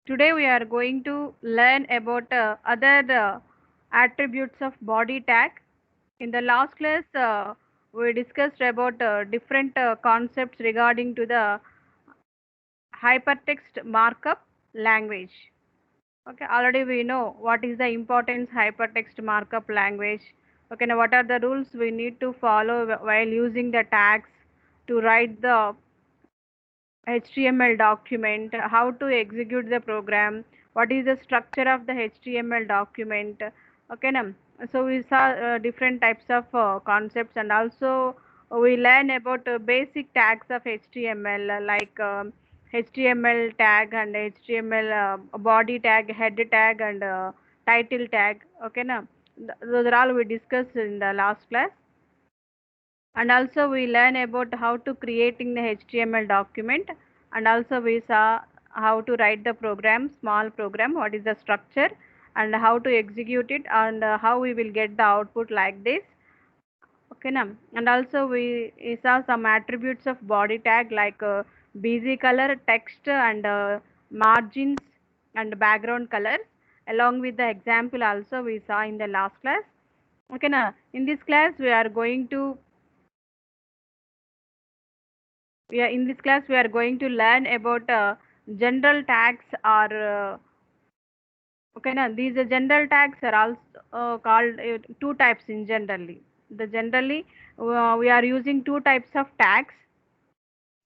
Today we are going to learn about other attributes of body tag. In the last class, we discussed about different concepts regarding to the hypertext markup language. Okay, already we know what is the importance hypertext markup language. Okay, now what are the rules we need to follow while using the tags to write the HTML document, how to execute the program, what is the structure of the HTML document. Okay, now, so we saw different types of concepts, and also we learn about basic tags of HTML like HTML tag and HTML body tag, head tag, and title tag. Okay, now those are all we discussed in the last class. And also we learn about how to creating the HTML document, and also we saw how to write the program, small program, what is the structure and how to execute it, and how we will get the output like this. Okay, now, and also we saw some attributes of body tag like busy color, text, and margins and background colors, along with the example also we saw in the last class. Okay, now in this class we are going to in this class we are going to learn about general tags or okay, now these general tags are also called two types in generally. The generally we are using two types of tags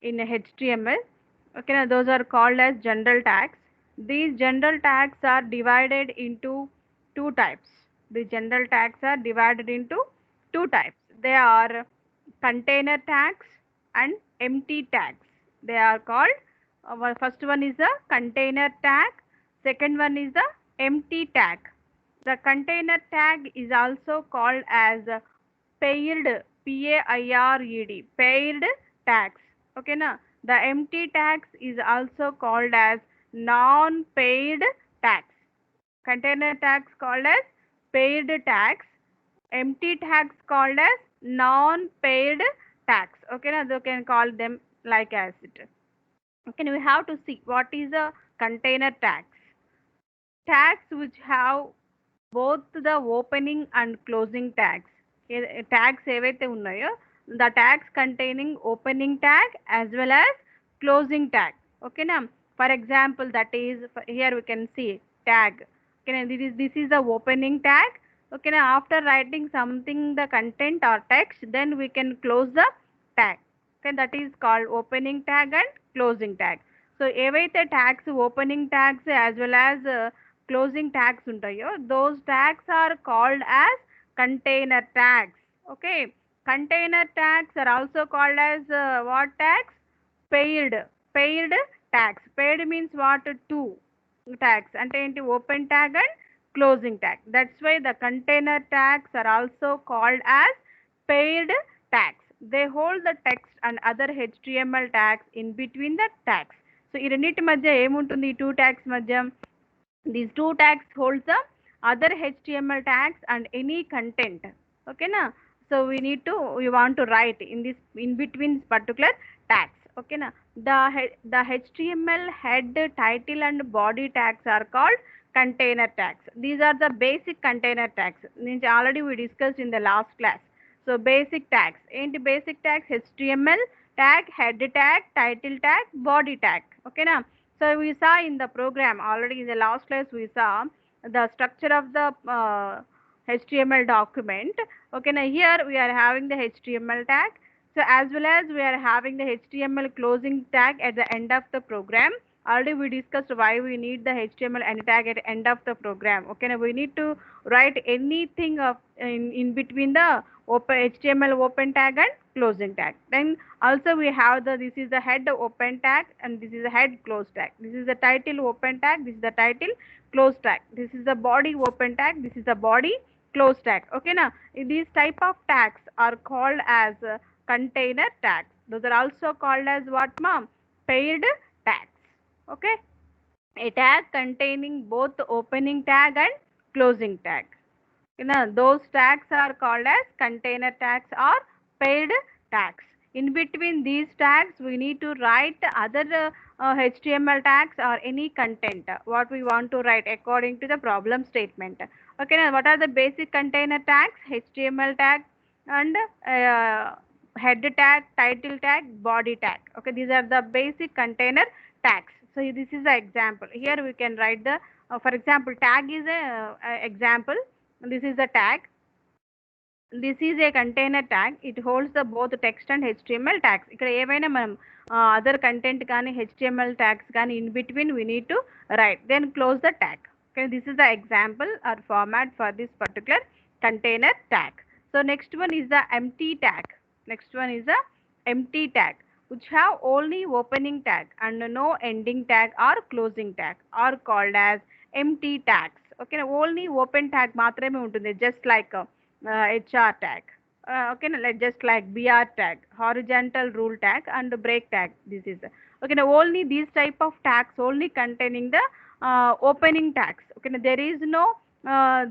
in HTML. Okay, now those are called as general tags. These general tags are divided into two types. The general tags are divided into two types. They are container tags and empty tags. They are called first one is the container tag, second one is the empty tag. The container tag is also called as paired, P-A-I-R-E-D, paired tags. Okay, na? The empty tags is also called as non-paired tags. Container tags called as paired tags, empty tags called as non-paired tags. Okay, now you can call them like as it. Okay, now we have to see what is a container tags. Tags which have both the opening and closing tags. Tags ఏవైతే ఉన్నాయో the tags containing opening tag as well as closing tag. Okay, now for example, that is here we can see tag. Okay, now this is the opening tag. Okay, now after writing something the content or text, then we can close the tag. Okay, that is called opening tag and closing tag. So ఏవైతే tags opening tags as well as closing tags ఉంటాయో those tags are called as container tags. Okay, container tags are also called as what tags? Paired tags. Paired means what? Two tags అంటే ఏంటి? Open tag and closing tag. That's why the container tags are also called as paired tags. They hold the text and other HTML tags in between the tags. So ఈ రెండింటి మధ్య ఏముంటుంది? ఈ two tags మధ్య these two tags holds the other HTML tags and any content. Okay, na? So we want to write in this in between this particular tags. Okay, na? The HTML head, title and body tags are called container tags. These are the basic container tags means already we discussed in the last class. So basic tags, ఏంటి basic tags? HTML tag, head tag, title tag, body tag. Okay, na? So we saw in the program already in the last class we saw the structure of the HTML document. Okay, now here we are having the HTML tag. So as well as we are having the HTML closing tag at the end of the program. Already we discussed why we need the HTML end tag at the end of the program. Okay, now we need to write anything of in between the HTML open tag and closing tag. Then also we have this is the head open tag and this is the head close tag. This is the title open tag, this is the title close tag. This is the body open tag, this is the body close tag. Okay, now these type of tags are called as container tags. Those are also called as what, ma'am? Paired tags. Okay, a tag containing both opening tag and closing tag. You know, those tags are called as container tags or paired tags. In between these tags, we need to write other HTML tags or any content what we want to write according to the problem statement. Okay, now what are the basic container tags? HTML tag and head tag, title tag, body tag. Okay, these are the basic container tags. So this is the example. Here we can write the, for example, tag is a example. This is the tag. This is a container tag. It holds the both text and HTML tags. ఇక్కడ ఏవైనా మనం other content కానీ HTML tags కానీ in between we need to write. Then close the tag. Okay, this is the example or format for this particular container tag. So next one is the empty tag. Next one is the empty tag, which have only opening tag and no ending tag or closing tag, are called as empty tags. Okay, only open tag మాత్రమే ఉంటుంది, just like HR tag. Okay, like just like BR tag, horizontal rule tag and break tag. This is okay. Now only these type of tags only containing the opening tags. Okay, now there is no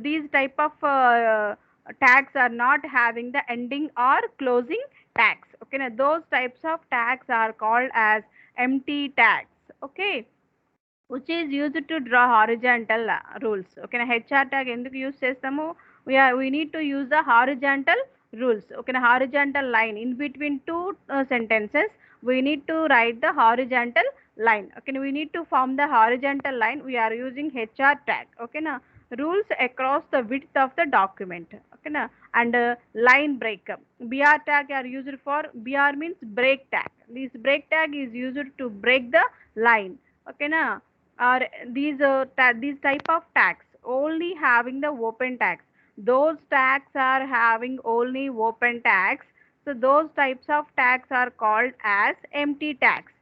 these type of tags are not having the ending or closing tags. Okay, now those types of tags are called as empty tags. Okay, which is used to draw horizontal rules. Okay, na HR tag ఎందుకు use చేస్తాము? We need to use the horizontal rules. Okay, na horizontal line in between two sentences. We need to write the horizontal line. Okay, we need to form the horizontal line. We are using HR tag. Okay, na rules across the width of the document. Okay, na and line break. BR tag are used for, BR means break tag. This break tag is used to break the line. Okay, na are these type of tags only having the open tags. Those tags are having only open tags, so those types of tags are called as empty tags.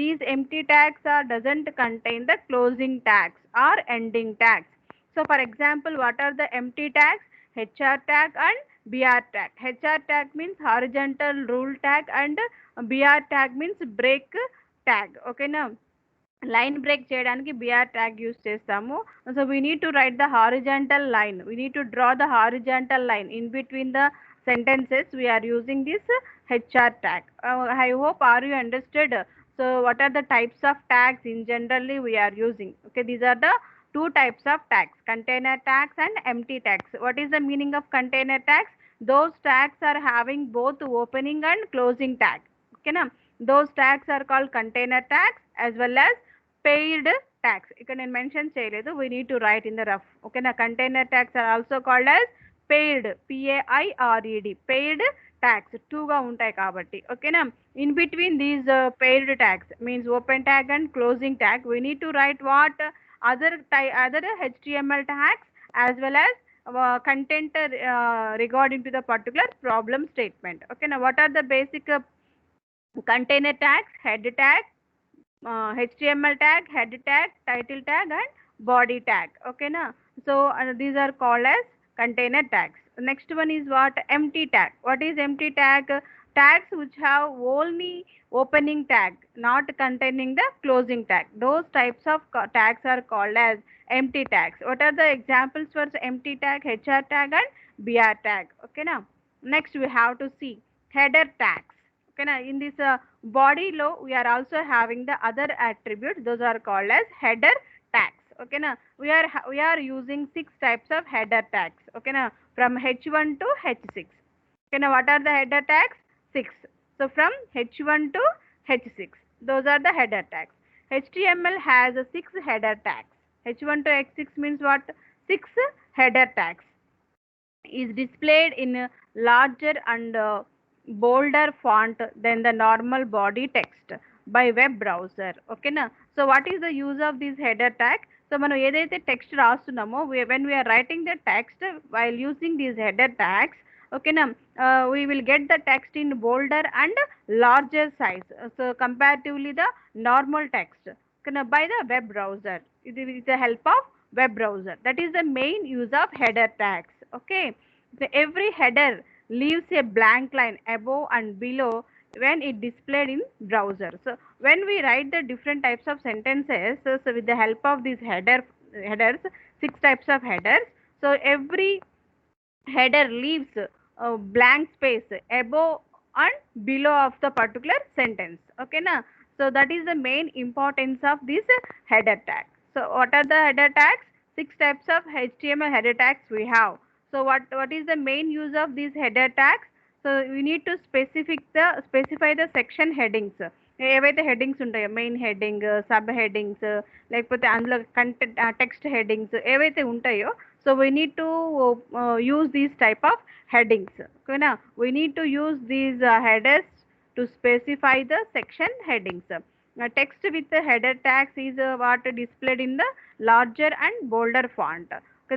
These empty tags are doesn't contain the closing tags or ending tags. So for example, what are the empty tags? HR tag and BR tag. HR tag means horizontal rule tag and BR tag means break tag. Okay, now line break చేయడానికి BR tag use చేస్తాము. So we need to right the horizontal line, we need to draw the horizontal line in between the sentences. We are using this HR tag. I hope are you understood? So what are the types of tags in generally we are using? Okay, these are the two types of tags, container tags and empty tags. What is the meaning of container tags? Those tags are having both opening and closing tag. Okay na, those tags are called container tags as well as paid tags. ఇక్కడ నేను mention చేయలేదు, we need to write in the rough. Okay na, container tags are also called as paid, PAIRED, paid tags. టూగా ఉంటాయి కాబట్టి. ఓకేనా, in between these paid tags means open tag and closing tag, we need to write what other HTML tags as well as content regarding to the particular problem statement. Okay, now what are the basic container tags? Head tag, HTML tag, head tag, title tag and body tag. Okay na, so these are called as container tags. Next one is what? Empty tag. What is empty tag? Tags which have only opening tag, not containing the closing tag. Those types of tags are called as empty tags. What are the examples for empty tag? HR tag and BR tag. Okay na, next we have to see header tags. Okay na, in this body low we are also having the other attributes, those are called as header tags. Okay na, we are using 6 types of header tags. Okay na, from H1 to H6. Okay na, what are the header tags? 6. So from H1 to H6, those are the header tags. HTML has 6 header tags. H1 to H6 means what? 6 header tags is displayed in a larger and bolder font than the normal body text by web browser. Okay na, so what is the use of this header tag? So మనం ఏదైతే text రాస్తున్నామో, when we are writing the text while using these header tags, okay na, we will get the text in bolder and larger size, so comparatively the normal text, okay na, by the web browser. It is the help of web browser. That is the main use of header tags. Okay, so every header leaves a blank line above and below when it displayed in browser. So when we write the different types of sentences, so with the help of these headers, 6 types of headers, so every header leaves a blank space above and below of the particular sentence. Okay na? So that is the main importance of this header tag. So what are the header tags? Six types of HTML header tags we have. So what is the main use of these header tags? So we need to specify the section headings. ఏవైతే headings ఉంటాయో main heading sub headings లేకపోతే అందులో content text headings ఏవైతే ఉంటాయో so we need to use these type of headings. Okay na? We need to use these headers to specify the section headings. Text with the header tags is what displayed in the larger and bolder font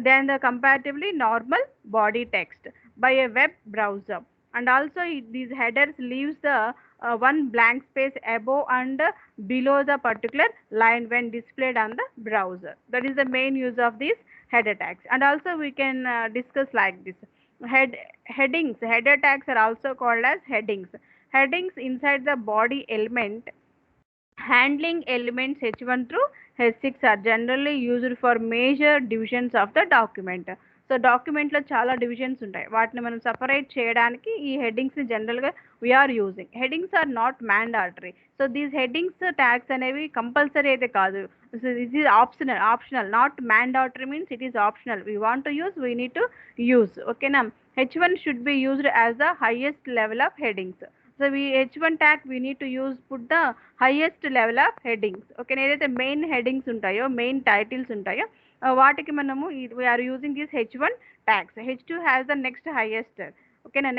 than the comparatively normal body text by a web browser. And also these headers leaves the one blank space above and below the particular line when displayed on the browser. That is the main use of these header tags. And also we can discuss like this. Header tags are also called as headings inside the body element. Handling elements h1 through h6 are generally used for major divisions of the document. సో డాక్యుమెంట్లో చాలా divisions ఉంటాయి వాటిని మనం separate చేయడానికి ఈ హెడ్డింగ్స్ని జనరల్గా we are using. Headings are not mandatory. So these headings tags అనేవి కంపల్సరీ అయితే కాదు. So this is optional not mandatory means it is optional. We want to use we need to use. ఓకేనా? h1 should be used as the highest level of headings. So we h1 tag we need to use put the highest level of headings. Okay, ఏదైతే main headings ఉంటాయో main titles ఉంటాయో వాటికి మనము we are using these h1 tags. h2 has the next highest. Okay na?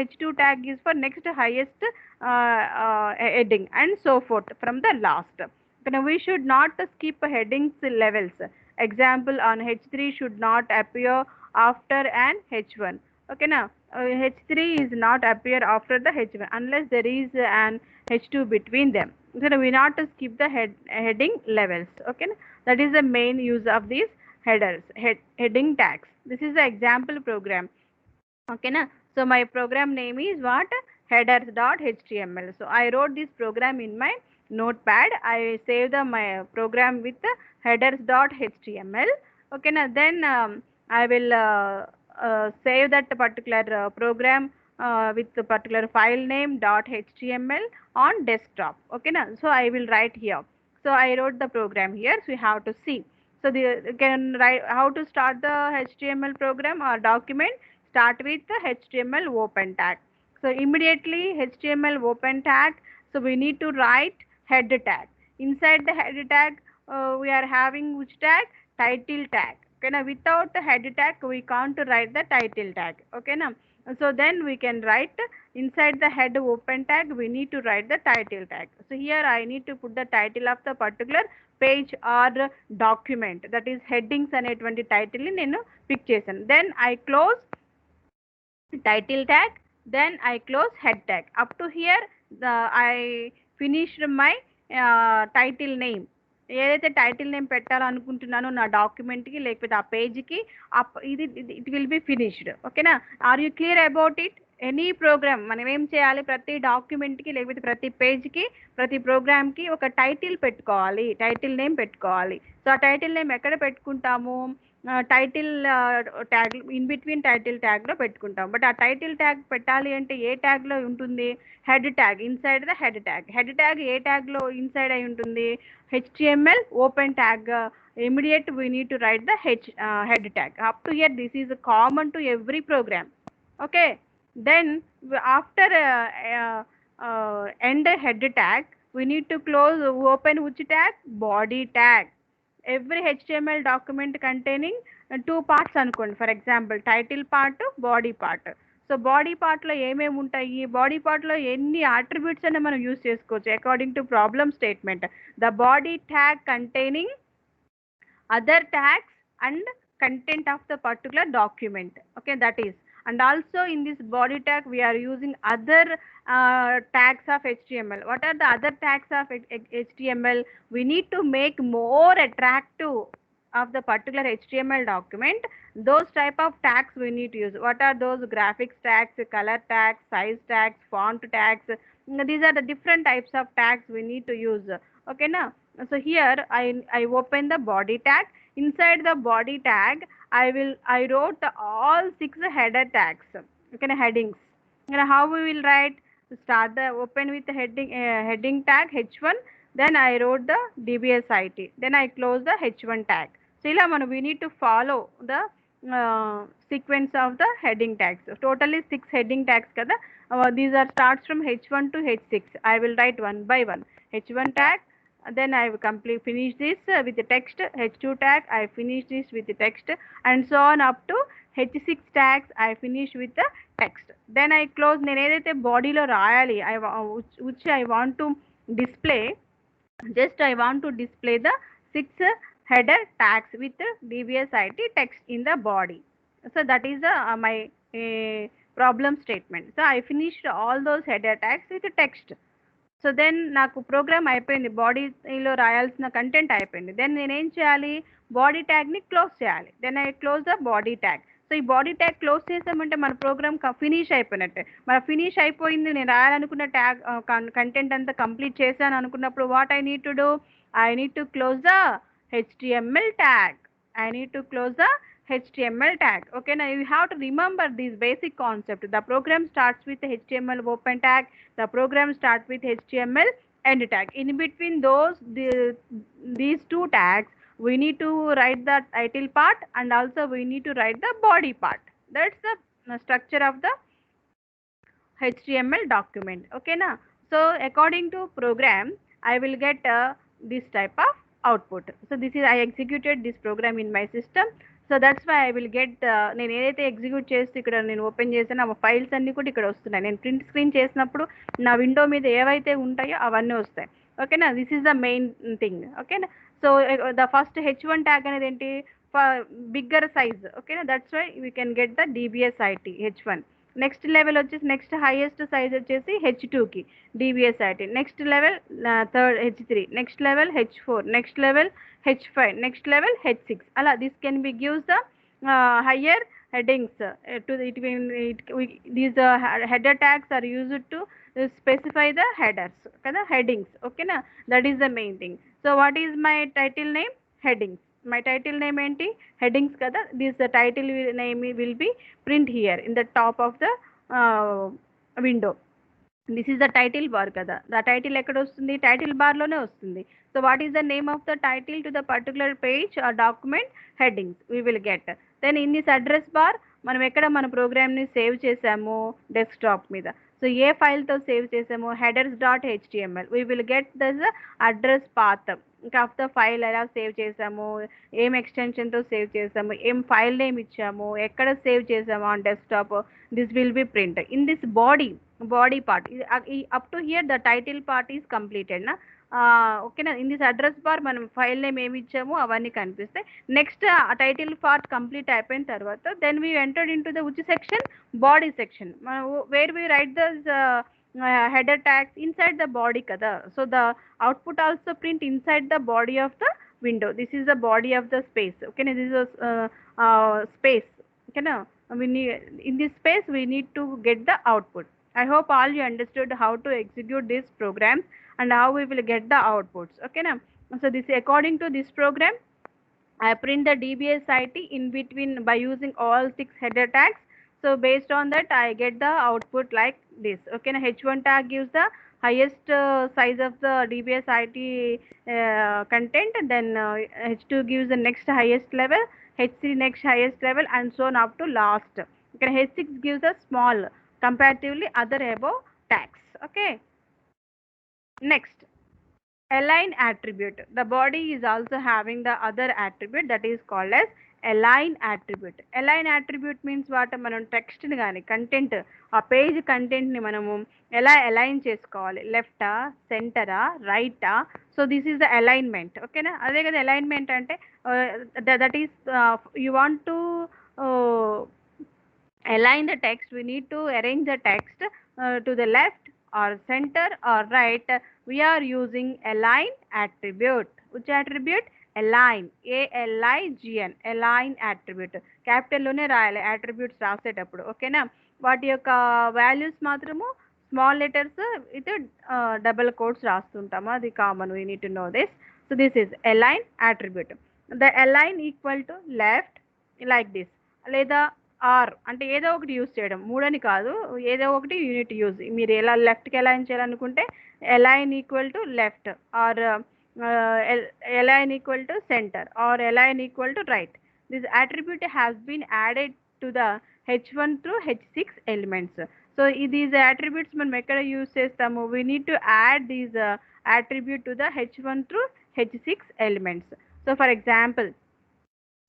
h2 tag is for next highest heading and so forth from the last. Okay, now we should not skip headings levels. Example, on h3 should not appear after an h1. Okay na? H3 is not appear after the h1 unless there is an h2 between them. So we not to skip the heading levels. Okay na? That is the main use of these heading tags. This is the example program. Okay na? So my program name is what? Headers.html. So I wrote this program in my notepad. I saved my program with headers.html. Okay na? Then I will save that particular program with the particular file name .html on desktop. Okay na? So I will write here. So I wrote the program here. So you have to see. So you can write how to start the HTML program or document. Start with the HTML open tag. So immediately HTML open tag. So we need to write head tag. Inside the head tag we are having which tag? Title tag. Okay na? Without the head tag we can't write the title tag. Okay na? So then we can write inside the head open tag we need to write the title tag. So here I need to put the title of the particular page or document, that is headings అనేటువంటి title ని నేను pick చేశాను. Then I close title tag, then I close head tag. Up to here I finished my title name. ఏదైతే title name పెట్టాలనుకుంటున్నానో నా డాక్యుమెంట్కి లేకపోతే ఆ పేజ్కి ఇది ఇట్ విల్ బి ఫినిష్డ్. ఓకేనా? Are you clear about it? Any program మనం ఏం చేయాలి? ప్రతి డాక్యుమెంట్కి లేకపోతే ప్రతి పేజ్కి ప్రతి ప్రోగ్రామ్కి ఒక టైటిల్ పెట్టుకోవాలి, టైటిల్ నేమ్ పెట్టుకోవాలి. సో ఆ టైటిల్ నేమ్ ఎక్కడ పెట్టుకుంటాము? Title tag in between title ట్యాగ్లో పెట్టుకుంటాం. బట్ ఆ టైటిల్ ట్యాగ్ పెట్టాలి అంటే ఏ ట్యాగ్లో ఉంటుంది? Head tag, inside the head tag. Head tag ఏ ట్యాగ్లో ఇన్సైడ్ అయి ఉంటుంది? HTML open tag. Immediate we need to write the head tag. Up to here this is common to every program. Okay, then after end head tag we need to close open which tag? Body tag. Every HTML document containing two parts అనుకోండి. For example title part, body part. So body పార్ట్లో ఏమేమి ఉంటాయి? Body పార్ట్లో ఎన్ని attributes అయినా మనం use చేసుకోవచ్చు according to problem statement. The body tag containing other tags and content of the particular document. Okay, that is. And also in this body tag we are using other tags of HTML. What are the other tags of HTML? We need to make more attractive of the particular HTML document. Those type of tags we need to use. What are those? Graphics tags, color tags, size tags, font tags. These are the different types of tags we need to use. Okay now? So here I open the body tag. Inside the body tag I wrote all 6 header tags. Okay, headings. And how we will write? Start the open with the heading tag h1, then I wrote the dbsit, then I close the h1 tag. So ila మనం we need to follow the sequence of the heading tags. Totally 6 heading tags kada. These are starts from h1 to h6. I will write one by one. h1 tag, then I will complete finish this with the text. h2 tag I finish this with the text, and so on up to h6 tags I finish with the text. Then I close. నేను ఏదైతే బాడీలో రాయాలి which I want to display, just I want to display the 6 header tags with dbsit text in the body. So that is my problem statement. So I finished all those header tags with text. So then నాకు program అయిపోయింది, బాడీలో రాయాల్సిన content అయిపోయింది. Then నేనేం చేయాలి? Body ట్యాగ్ని close చేయాలి. Then I close the body tag. So ఈ బాడీ ట్యాగ్ క్లోజ్ చేసామంటే మన ప్రోగ్రామ్ ఫినిష్ అయిపోయినట్టే. మన ఫినిష్ అయిపోయింది, నేను రాయాలనుకున్న ట్యాగ్ కంటెంట్ అంతా కంప్లీట్ చేశాను అనుకున్నప్పుడు what I need to do? I need to close the HTML tag. I need to close the HTML tag. Okay, now you have to remember this basic concept. The program starts with HTML open tag. The program starts with HTML end tag. In between these two tags, we need to write the title part, and also we need to write the body part. That's the structure of the HTML document. Okay, na? So according to program, I will get this type of output. So this is I executed this program in my system. So that's why I will get, నేను ఏదైతే execute చేసి ఇక్కడ నేను open చేసానో ఆ files అన్నీ కూడా ఇక్కడ వస్తున్నాయి. నేను ప్రింట్ స్క్రీన్ చేసినప్పుడు నా విండో మీద ఏవైతే ఉంటాయో అవన్నీ వస్తాయి. ఓకేనా? This is the main thing. ఓకేనా? So the first h1 tag అనేది ఏంటి? Bigger size. ఓకేనా? That's why we can get the dbsit h1. Next level వచ్చేసి నెక్స్ట్ హైయెస్ట్ సైజ్ వచ్చేసి h2కి dbsit. Next level third h3, next level h4, next level h5, next level h6. అలా this can be gives the higher headings to the, these header tags are used to specify the headers kada, headings. Okay na? That is the main thing. So what is my title name? Headings. My title name enti headings kada. This title name will be print here in the top of the window. This is the title bar కదా. The title ఎక్కడ వస్తుంది? Title బార్లోనే వస్తుంది. So what is the name of the title to the particular page or document? Headings we will get. Then in this address bar మనం ఎక్కడ మన ప్రోగ్రామ్ని save చేసాము? డెస్క్టాప్ మీద. సో ఏ ఫైల్తో సేవ్ చేసాము? headers.html. We will get this address path. ఇంకా of the file ఎలా save చేసాము, ఏం ఎక్స్టెన్షన్తో సేవ్ చేసాము, ఏం ఫైల్ నేమ్ ఇచ్చాము, ఎక్కడ సేవ్ చేసాము on desktop, this will be print in this body part. Up to here the title part is completed na. ఓకేనా? ఇన్ దిస్ అడ్రస్ బార్ మనం ఫైల్ నేమ్ ఏమి ఇచ్చామో అవన్నీ కనిపిస్తాయి. నెక్స్ట్ టైటిల్ పార్ట్ కంప్లీట్ అయిపోయిన తర్వాత then we entered into the which section? Body section. Where we write the header tags inside the body kada. So the output also print inside the body of the window. This is the body of the space. Okay, this is a space. Okay, na? We need, in this space we need to get the output. I hope all you understood how to execute this program and how we will get the outputs. Okay na? So this, according to this program, I print the dbsit in between by using all 6 header tags. So based on that I get the output like this. Okay na? h1 tag gives the highest size of the dbsit content, then h2 gives the next highest level, h3 next highest level, and so on up to last. Okay, h6 gives the small comparatively other above tags. Okay, next, align attribute. The body is also having the other attribute that is called as align attribute. Align attribute means what? మనం text ని కానీ content, ఆ page content ని మనము ఎలా align చేసుకోవాలి? లెఫ్టా, సెంటరా, రైటా? So this is the alignment. ఓకేనా? అదే కదా అలైన్మెంట్ అంటే. That is you want to align the text. We need to arrange the text to the left or center or right. We are using align attribute. Which attribute? Align. ALIGN. Align attribute. Capital లోనే రాయాలి attributes రాసేటప్పుడు. ఓకేనా? వాటి యొక్క values మాత్రము small letters with double quotes రాస్తుంటాము. అది common. We need to know this. So this is align attribute. The align equal to left like this, లేదా ఆర్ అంటే ఏదో ఒకటి యూజ్ చేయడం, మూడని కాదు, ఏదో ఒకటి యూనిట్ యూజ్. మీరు ఎలా లెఫ్ట్కి అలైన్ చేయాలనుకుంటే align equal to left, or align equal to center, or align equal to right. This attribute has been added to the H1 through H6 elements. So these attributes మనం ఎక్కడ use చేస్తాము? We need to add these attribute to the H1 through H6 elements. So for example,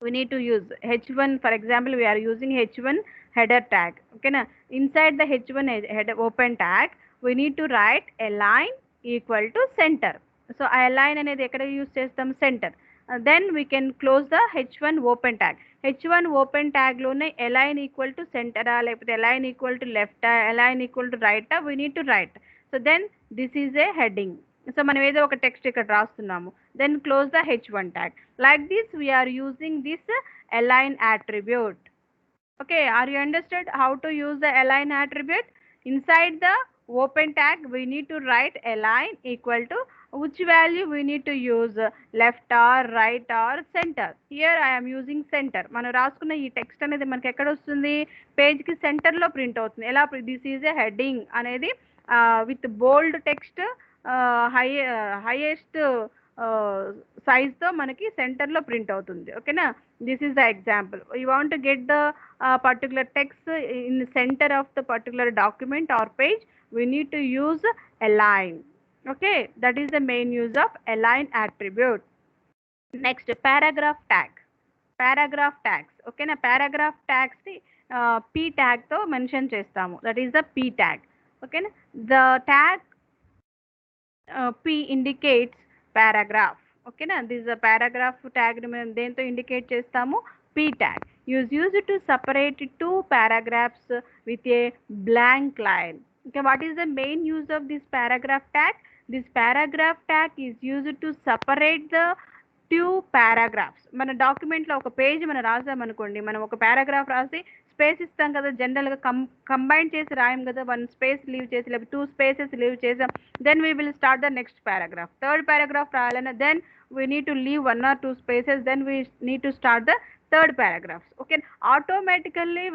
we need to use H1. For example, we are using H1 header tag. Okay na? Inside the H1 header open tag, we need to write align equal to center. So align అనేది ఎక్కడ use చేస్తాం? Centre. Then we can close the H1 open tag. H1 open tag లోనే align equal to center లేకపోతే align equal to left, align equal to right, we need to write. So then this is a heading. సో మనం ఏదో ఒక text ఇక్కడ రాస్తున్నాము. Then close the H1 tag. Like this we are using this align attribute. Okay, are you understood how to use the align attribute? Inside the open tag, we need to write align equal to which value we need to use, left or right or center. Here I am using center. మనం రాసుకున్న ఈ text అనేది మనకి ఎక్కడ వస్తుంది? పేజ్కి సెంటర్లో print అవుతుంది. ఎలా? దిస్ ఈజ్ ఎ హెడ్డింగ్ అనేది విత్ బోల్డ్ టెక్స్ట్ హైయెస్ట్ సైజ్తో మనకి సెంటర్లో ప్రింట్ అవుతుంది. ఓకేనా? This is the example. You want to get the particular text in centre of the particular document are page, we need to use align. Okay, that is the main use of align attribute. Next, paragraph tag. Paragraph tags. Okay na? Paragraph tags p tag తో mention చేస్తాము. That is the p tag. Okay na? The tag p indicates paragraph. Okay na? This is a paragraph tag ని మనం దేంతో indicate చేస్తాము? p tag. Used to separate two paragraphs with a blank line. Okay, what is the main use of this paragraph tag? This paragraph tag is used to separate the two paragraphs. మన డాక్యుమెంట్లో ఒక page మనం రాసామనుకోండి, మనం ఒక paragraph రాసి space ఇస్తాం కదా, జనరల్గా combine చేసి రాయం కదా, 1 స్పేస్ లీవ్ చేసి లేకపోతే 2 స్పేసెస్ లీవ్ చేసాం. Then we will start the next paragraph. Third paragraph రాయాలన్నా then we need to leave 1 or 2 spaces, then we need to start the third paragraph. Okay, automatically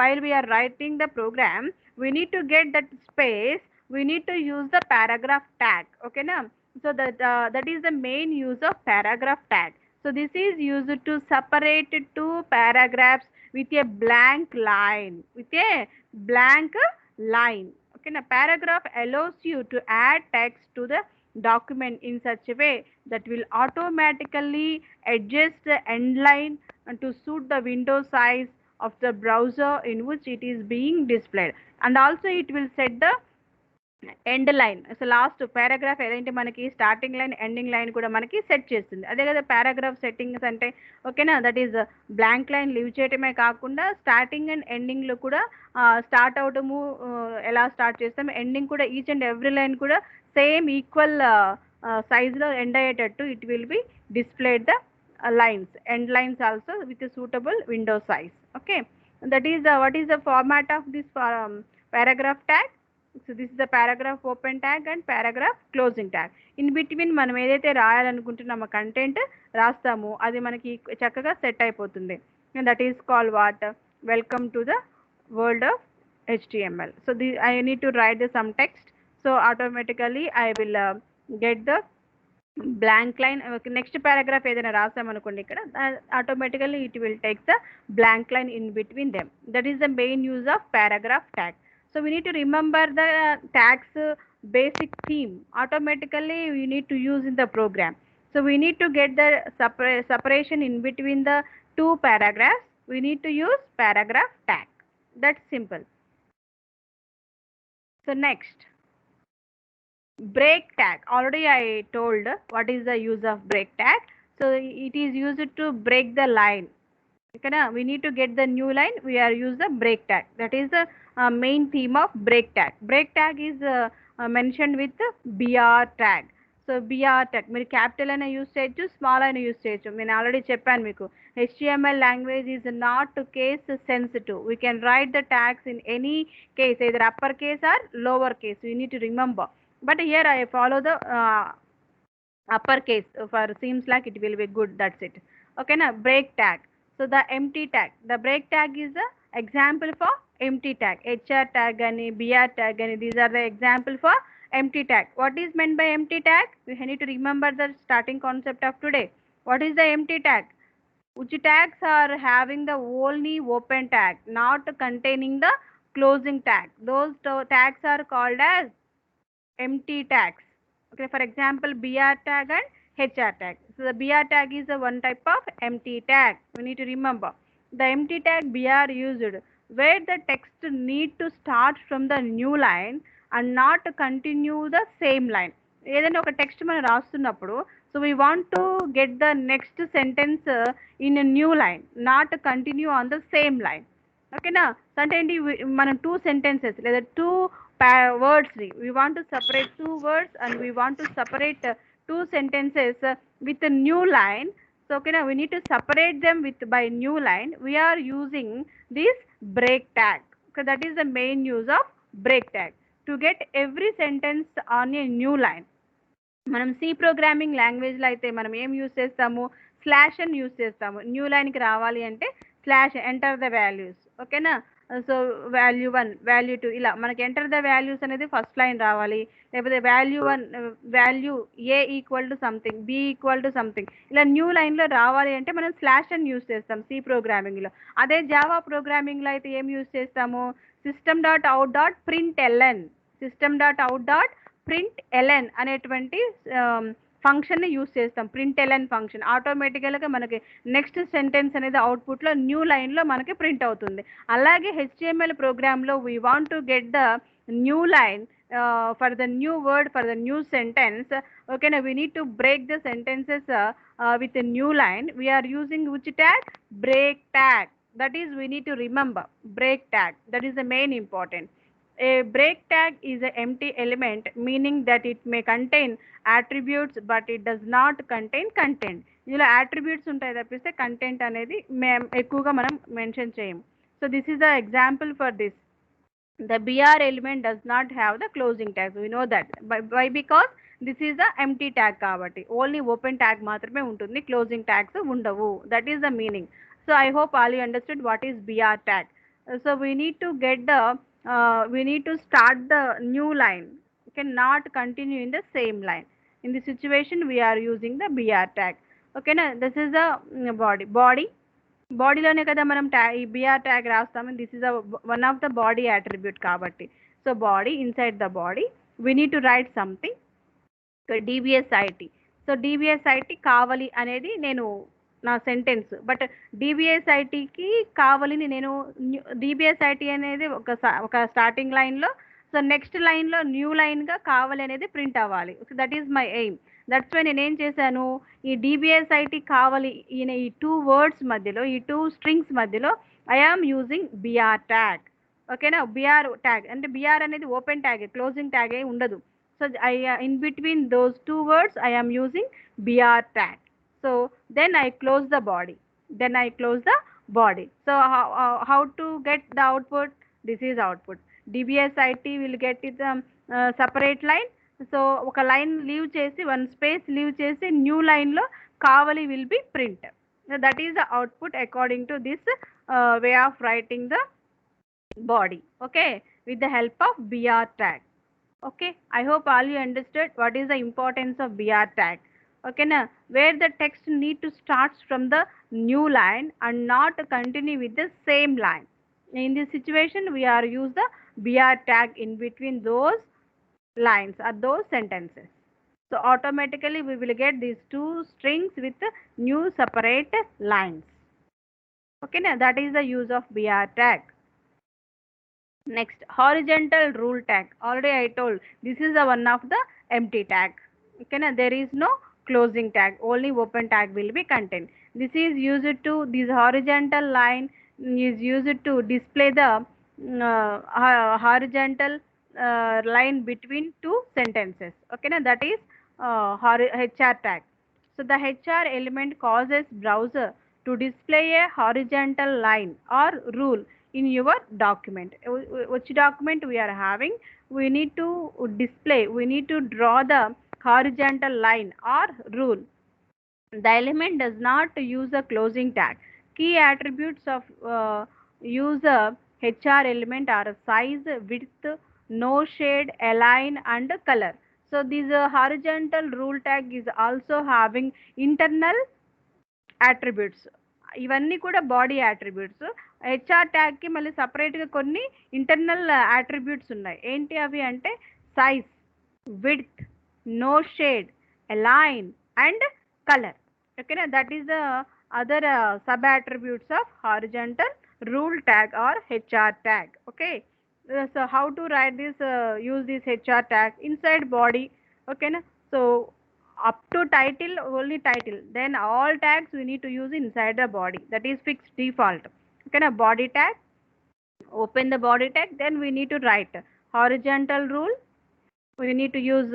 while we are writing the program, we need to get that space, we need to use the paragraph tag. Okay na? So that is the main use of paragraph tag. So this is used to separate two paragraphs with a blank line. With a blank line. Okay na? Paragraph allows you to add text to the document in such a way that will automatically adjust the end line to suit the window size of the browser in which it is being displayed, and also it will set the end line. So last paragraph ఏదంటే మనకి starting line ending line కూడా మనకి set చేస్తుంది. అదే కదా paragraph settings అంటే. ఓకేనా? That is blank line leave చేయటమే కాకుండా స్టార్టింగ్ అండ్ ఎండింగ్లో కూడా స్టార్ట్ అవటము ఎలా స్టార్ట్ చేస్తాం, ఎండింగ్ కూడా ఈచ్ అండ్ ఎవ్రీ లైన్ కూడా సేమ్ ఈక్వల్ సైజ్లో ఎండ్ అయ్యేటట్టు it will be displayed the lines, end lines also with a suitable window size. Okay, that is what is the format of this paragraph tag? So this is the paragraph open tag and paragraph closing tag. In between మనం ఏదైతే రాయాలనుకుంటున్నామో content రాస్తాము అది మనకి చక్కగా set అయిపోతుంది. And that is called what? Welcome to the world of HTML. So I need to write some text, so automatically I will get the blank line. Next paragraph ఏదైనా రాసామనుకోండి ఇక్కడ, automatically it will take the blank line in between them. That is the main use of paragraph tag. So we need to remember the tags basic theme. Automatically we need to use in the program. So we need to get the separation in between the two paragraphs. We need to use paragraph tag. That's simple. So next, break tag. Already I told what is the use of break tag. So it is used to break the line. Okay na? We need to get the new line, we are use the break tag. That is the main theme of break tag. Break tag is mentioned with br tag. So br tag మీరు capital అయినా use చేయొచ్చు, small అయినా use చేయొచ్చు. నేను already చెప్పాను మీకు, HTML language is not case sensitive. We can write the tags in any case, either upper case or lower case. You need to remember. But here I follow the upper case for seems like it will be good. That's it. Okay na? Break tag. So the empty tag, the break tag is the example for empty tag. HR tag and BR tag and these are the example for empty tag. What is meant by empty tag? We need to remember the starting concept of today. What is the empty tag? Which tags are having the only open tag, not containing the closing tag. Those tags are called as empty tags. Okay, for example, BR tag and HR tag. So the BR tag is a one type of empty tag. We need to remember the empty tag BR used where the text need to start from the new line and not continue the same line. ఏదైనా ఒక text మనం రాస్తున్నప్పుడు so we want to get the next sentence in new line not continue on the same line. ఓకేనా? So అంటే ఏంటి, మనం two sentences లేదా two words we want to separate two words and we want to separate two sentences with a new line. So okay, now we need to separate them with by new line. We are using this break tag. Okay, that is the main use of break tag to get every sentence on a new line. మనం C programming లాంగ్వేజ్లో అయితే మనం ఏం use చేస్తాము, slash అని use చేస్తాము. New లైన్కి రావాలి అంటే స్లాష్ ఎంటర్ ద వాల్యూస్. ఓకేనా? సో వాల్యూ 1 వాల్యూ 2 ఇలా మనకి ఎంటర్ ద వాల్యూస్ అనేది ఫస్ట్ లైన్ రావాలి, లేకపోతే value 1 value A equal to something, B equal to something ఇలా న్యూ లైన్లో రావాలి అంటే మనం స్లాష్ అని యూజ్ చేస్తాం సి ప్రోగ్రామింగ్లో. అదే జావా ప్రోగ్రామింగ్లో అయితే ఏం యూజ్ చేస్తాము, system dot out dot print LN, system dot out dot print LN అనేటువంటి ఫంక్షన్ని యూస్ చేస్తాం. ప్రింట్ ఎల్ఎన్ ఫంక్షన్ ఆటోమేటికల్గా మనకి నెక్స్ట్ సెంటెన్స్ అనేది అవుట్పుట్లో న్యూ లైన్లో మనకి ప్రింట్ అవుతుంది. అలాగే హెచ్టిఎంఎల్ ప్రోగ్రాంలో we want to get the new line for the new word for the new sentence. ఓకేనా? We need to break the sentences with new line. We are using which tag? Break tag. That is we need to remember break tag. That is the main important. A break tag is an empty element, meaning that it may contain attributes but it does not contain content. ఇందులో attributes ఉంటాయి తప్పిస్తే content అనేది ఎక్కువగా మనం mention చేయము. So this is the example for this. The BR element does not have the closing tags. We know that. Why? Because this is the empty tag కాబట్టి only open tag మాత్రమే ఉంటుంది, closing tags ఉండవు. That is the meaning. So I hope all you understood what is BR tag. So we need to get the we need to start the new line. We cannot continue in the same line. In this situation we are using the BR tag. Okay na? This is the body బాడీలోనే కదా మనం ఈ BR tag రాస్తాము. This is one of the body attribute కాబట్టి. So body, inside the body we need to write something. DBSIT. So DBSIT కావాలి అనేది నేను నా సెంటెన్స్, బట్ డిబిఎస్ఐటికి కావాలని నేను డిబిఎస్ఐటి అనేది ఒక స్టార్టింగ్ లైన్లో, సో నెక్స్ట్ లైన్లో న్యూ లైన్గా కావాలి అనేది ప్రింట్ అవ్వాలి. So that is my aim. That's why నేనేం చేశాను, ఈ డిబిఎస్ఐటి కావాలి ఈయన ఈ టూ వర్డ్స్ మధ్యలో, ఈ టూ స్ట్రింగ్స్ మధ్యలో I am using BR tag. ఓకేనా? బిఆర్ ట్యాగ్ అంటే బిఆర్ అనేది ఓపెన్ ట్యాగే, క్లోజింగ్ ట్యాగే ఉండదు. So I in between those two words I am using BR tag. So then I close the body. So how to get the output? This is output. DBSIT will get it separate line. So oka line leave chesi, one space leave chesi, new line lo kavali will be print. So that is the output according to this way of writing the body. Okay, with the help of BR tag. Okay, I hope all you understood what is the importance of BR tag. Okay na? Where the text need to start from the new line and not continue with the same line. In this situation we are use the BR tag in between those lines or those sentences. So automatically we will get these two strings with new separate lines. Okay na? That is the use of BR tag. Next, horizontal rule tag. Already I told this is the one of the empty tag. Okay na? There is no closing tag, only open tag will be contained. This is used to, this horizontal line is used to display the horizontal line between two sentences. Okay na? That is HR tag. So the HR element causes browser to display a horizontal line or rule in your document. Which document we are having, we need to display, we need to draw the horizontal line or rule. The element does not use a closing tag, key attributes of user HR element are size, width, no shade, align and color. So this horizontal rule tag is also having internal attributes. ఇవన్నీ కూడా body attributes. HR ట్యాగ్కి మళ్ళీ సపరేట్గా కొన్ని internal attributes ఉన్నాయి. ఏంటి అవి అంటే size, width, no shade, align and colour. ఓకేనా, that is the other sub attributes of horizontal rule tag or HR tag. Okay, so how to write this use this HR tag inside body. Okay na, so up to title, only title, then all tags we need to use inside the body, that is fixed default. Okay na, body tag, open the body tag, then we need to write horizontal rule, we need to use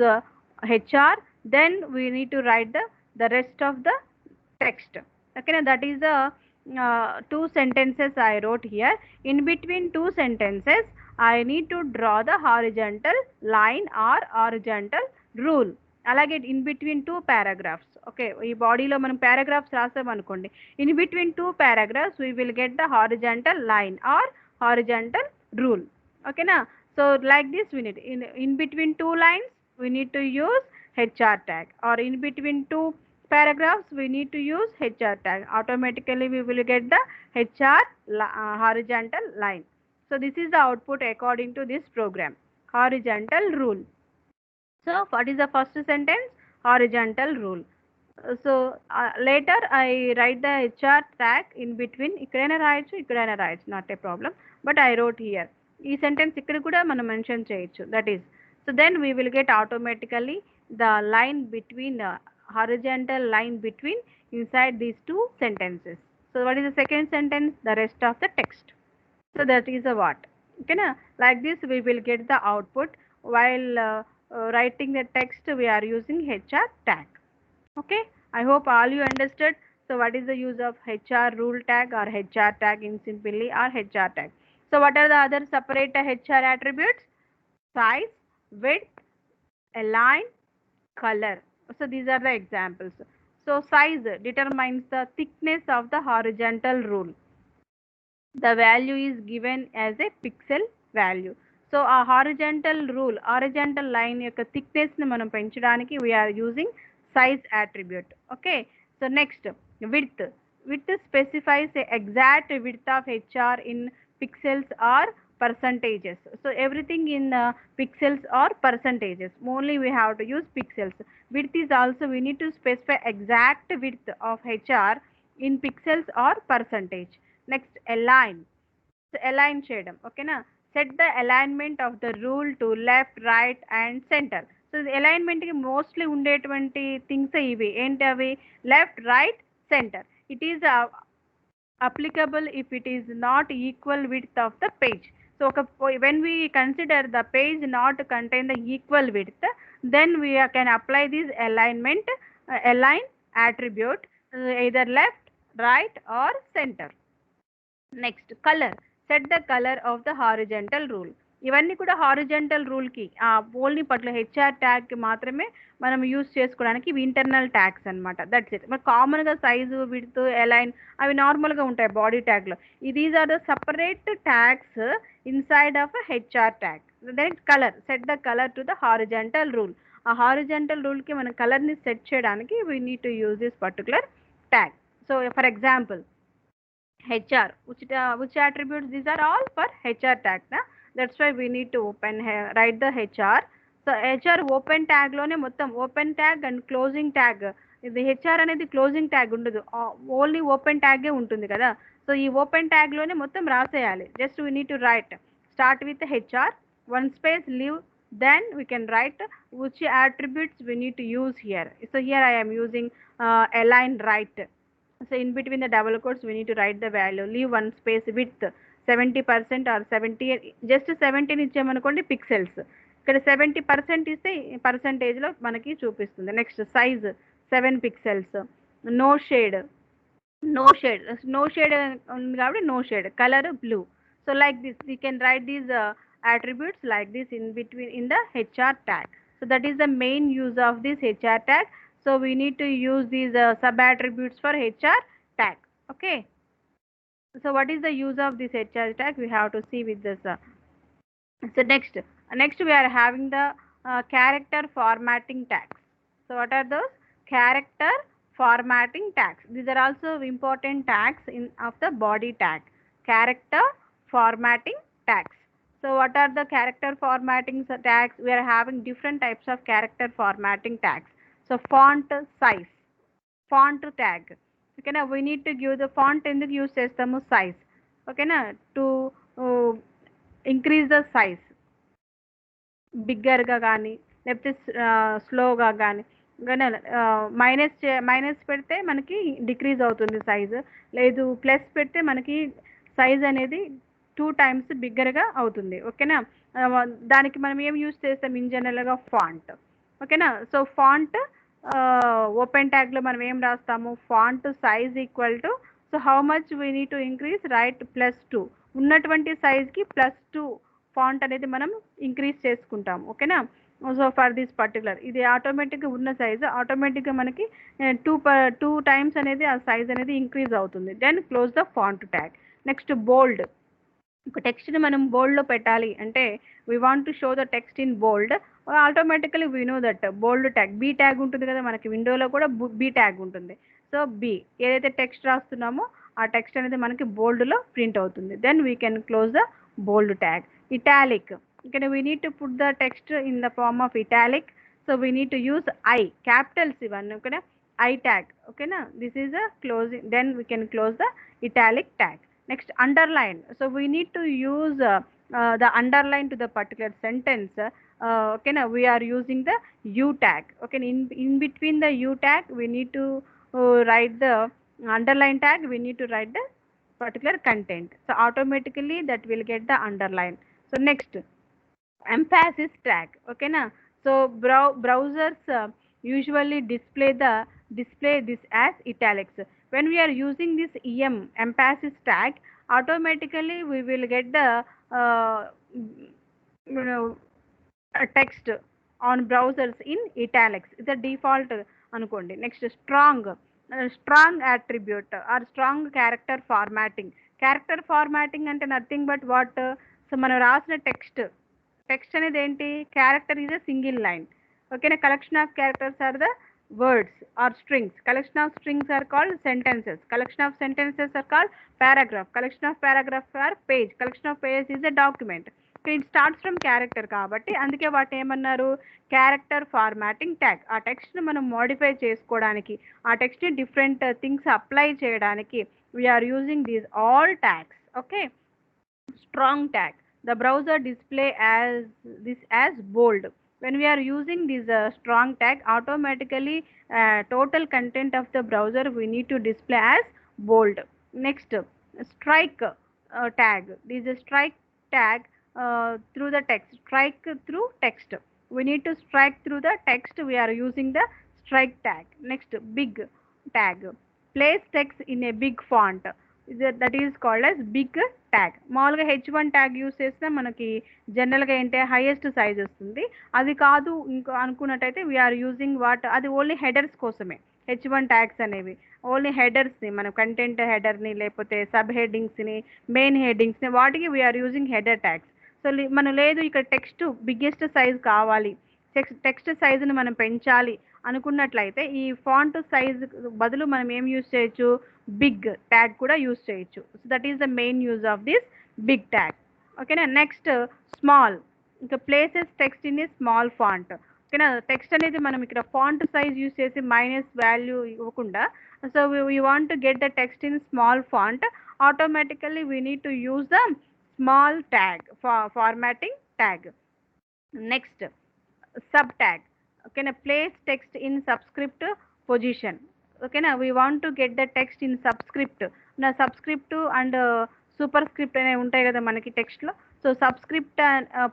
HR, then we need to write the rest of the text. Okay na, that is the two sentences I wrote here. In between two sentences I need to draw the horizontal line or horizontal rule. అలాగే in between two paragraphs. Okay, ఈ బాడీలో మనం paragraphs రాసామనుకోండి, in between two paragraphs we will get the horizontal line or horizontal rule. ఓకేనా, so like this we need in between two lines we need to use HR tag, or in between two paragraphs we need to use HR tag. Automatically we will get the HR horizontal line. So this is the output according to this program, horizontal rule. So what is the first sentence? Horizontal rule. So later I write the HR tag in between. ikkadaina raaychu, not a problem, but I wrote here. Ee sentence ikkada kuda manam mention cheyochu, that is, so then we will get automatically the line between horizontal line between inside these two sentences. So what is the second sentence? The rest of the text. So that is a what. Okay na, like this we will get the output. While writing the text we are using HR tag. Okay, I hope all you understood. So what is the use of HR rule tag or HR tag in simply or HR tag? So what are the other separate HR attributes? Size, width, align, color. So these are the examples. So size determines the thickness of the horizontal rule. The value is given as a pixel value. So a horizontal rule, horizontal line యొక్క thickness ని మనం పెంచడానికి we are using size attribute. Okay, so next, width. Width specifies the exact width of HR in pixels or percentages. So everything in pixels or percentages, only we have to use pixels. Width is also we need to specify exact width of HR in pixels or percentage. Next, align. So align చేయడం. ఓకేనా, set the alignment of the rule to left, right and center. So అలైన్మెంట్కి mostly ఉండేటువంటి things ఇవి ఏంటి అవి? Left, right, centre. It is applicable if it is not equal width of the page. So when we consider the page not contain the equal width, then we can apply this alignment align attribute either left, right or center. Next, color. Set the color of the horizontal rule. ఇవన్నీ కూడా horizontal రూల్కి only particular HR ట్యాగ్కి మాత్రమే మనం use చేసుకోవడానికి ఇవి internal tags అనమాట. That's it. మరి కామన్గా సైజు, విడ్త్, అలైన్ అవి నార్మల్గా ఉంటాయి బాడీ ట్యాగ్లో. These are the separate tags inside of HR tag. Then colour. Set the colour to the horizontal rule. ఆ హారిజంటల్ రూల్కి మనం కలర్ని సెట్ చేయడానికి we need to use this particular tag. So for example HR, which attributes? These are all for HR tag na. That's why we need to write the HR. So HR open tag lone మొత్తం open tag and closing tag. ఇది HR అనేది closing tag ఉండదు, only open ట్యాగే ఉంటుంది కదా. సో ఈ open tag లోనే మొత్తం రాసేయాలి. Just we need to write start with HR, one space, leave, then we can write which attributes we need to use here. So here I am using align right. So in between the double quotes we need to write the value, leave one space, width 70% or 70, just 17 ఇచ్చామనుకోండి pixels, ఇక్కడ 70% ఇస్తే పర్సంటేజ్లో మనకి చూపిస్తుంది. Next size 7 pixels. No shade ఉంది కాబట్టి no shade. Colour blue. So like this we can write these attributes like this in between in the HR tag. So that is the main use of this HR tag. So we need to use these sub attributes for HR tag. Okay. So what is the use of this HH tag? We have to see with this. So next we are having the character formatting tags. So what are those? Character formatting tags. These are also important tags in of the body tag. Character formatting tags. So what are the character formatting tags? We are having different types of character formatting tags. So font size, font tag. ఓకేనా, we need to give the font ఎందుకు use చేస్తాము, size. ఓకేనా, to uh, increase the size, బిగ్గర్గా కానీ లేకపోతే స్లోగా కానీ కానీ minus పెడితే మనకి డిక్రీజ్ అవుతుంది సైజు, లేదు ప్లస్ పెడితే మనకి సైజ్ అనేది 2 times బిగ్గర్గా అవుతుంది. ఓకేనా, దానికి మనం ఏం యూస్ చేస్తాం ఇన్ జనరల్గా ఫాంట్. ఓకేనా, సో ఫాంట్ ఓపెన్ ట్యాగ్లో మనం ఏం రాస్తాము, font size equal to, so how much we need to increase, right +2, ఉన్నటువంటి సైజ్కి +2 ఫాంట్ అనేది మనం ఇంక్రీజ్ చేసుకుంటాం. ఓకేనా, సో ఫర్ దిస్ పర్టికులర్ ఇది ఆటోమేటిక్గా ఉన్న సైజు ఆటోమేటిక్గా మనకి 2 times అనేది ఆ సైజ్ అనేది ఇంక్రీజ్ అవుతుంది. Then close the font tag. Next bold. ఒక టెక్స్ట్ని మనం బోల్డ్లో పెట్టాలి అంటే we want to show the text in bold, automatically we know that bold tag, B tag ఉంటుంది కదా మనకి విండోలో కూడా బీ ట్యాగ్ ఉంటుంది. సో బీ ఏదైతే టెక్స్ట్ రాస్తున్నామో ఆ టెక్స్ట్ అనేది మనకి బోల్డ్లో ప్రింట్ అవుతుంది. Then we can close the bold tag. Italic, ఇక్కడ we need to put the text in the form of italic. So we need to use I, capitals ఇవన్నీ. ఓకేనా, ఐ ట్యాగ్. ఓకేనా, this is a closing, then we can close the italic tag. Next, underline. So we need to use the underline to the particular sentence. Okay, now we are using the U tag. Okay, in between the U tag, we need to write the underline tag. We need to write the particular content. So automatically that will get the underline. So next, emphasis tag. Okay, now so browsers usually display this as italics. When we are using this emphasis tag, automatically we will get the you know text on browsers in italics. It's a default అనుకోండి. Next strong attribute or strong character formatting. Character formatting అంటే nothing but what, so మనం రాసిన text అనేది ఏంటి, character is a single line. ఓకేనా, collection of characters are the words or strings. Collection of strings are called sentences. Collection of sentences are called paragraph. Collection of paragraphs are page. Collection of pages is a document. So it starts from character కాబట్టి అందుకే వాటిని ఏమన్నారు, character formatting tag. ఆ టెక్స్ట్ని మనం modify చేసుకోవడానికి, ఆ టెక్స్ట్ని different things apply చేయడానికి we are using these all tags. Okay, strong tag. The browser display as bold. When we are using this strong tag, automatically total content of the browser we need to display as bold. Next, strike tag. This is a strike tag through the text. Strike through text. We need to strike through the text. We are using the strike tag. Next, big tag. Place text in a big font. That is called as big tag. మామూలుగా H1 tag use చేస్తే మనకి జనరల్గా ఏంటి highest size వస్తుంది. అది కాదు ఇంకో అనుకున్నట్టయితే we are using what, అది ఓన్లీ హెడర్స్ కోసమే. H1 ట్యాగ్స్ అనేవి ఓన్లీ హెడర్స్ని, మన కంటెంట్ హెడర్ని లేకపోతే సబ్ హెడ్డింగ్స్ని, మెయిన్ హెడ్డింగ్స్ని, వాటికి we are using header tags. So మనం లేదు ఇక్కడ టెక్స్ట్ బిగ్గెస్ట్ సైజ్ కావాలి, టెక్స్ట్ సైజుని మనం పెంచాలి అనుకున్నట్లయితే ఈ ఫాంట్ సైజ్ బదులు మనం ఏం యూజ్ చేయొచ్చు, బిగ్ ట్యాగ్ కూడా యూజ్ చేయొచ్చు. So that is the main use of this big tag. ఓకేనా, నెక్స్ట్ స్మాల్. ఇంకా places text in a small font. ఓకేనా, టెక్స్ట్ అనేది మనం ఇక్కడ ఫాంట్ సైజ్ యూజ్ చేసి మైనస్ వాల్యూ ఇవ్వకుండా, so we want to get the text in small font, automatically we need to use the small tag formatting tag. Next, sub tag. Okay, now place text in subscript position. Okay, now we want to get the text in subscript. Now subscript and superscript అనే ఉంటాయి కదా మనకి టెక్స్ట్లో. So subscript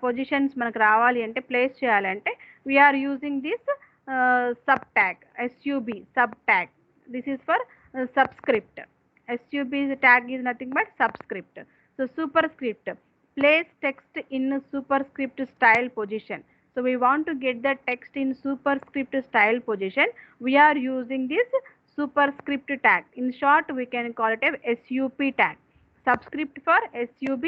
positions మనకు రావాలి అంటే, place చేయాలంటే we are using this sub tag, SUB sub tag. This is for subscript. SUB tag is nothing but subscript. So superscript, place text in superscript style position. So we want to get the text in superscript style position. We are using this superscript tag. In short, we can call it a SUP tag. subscript for sub,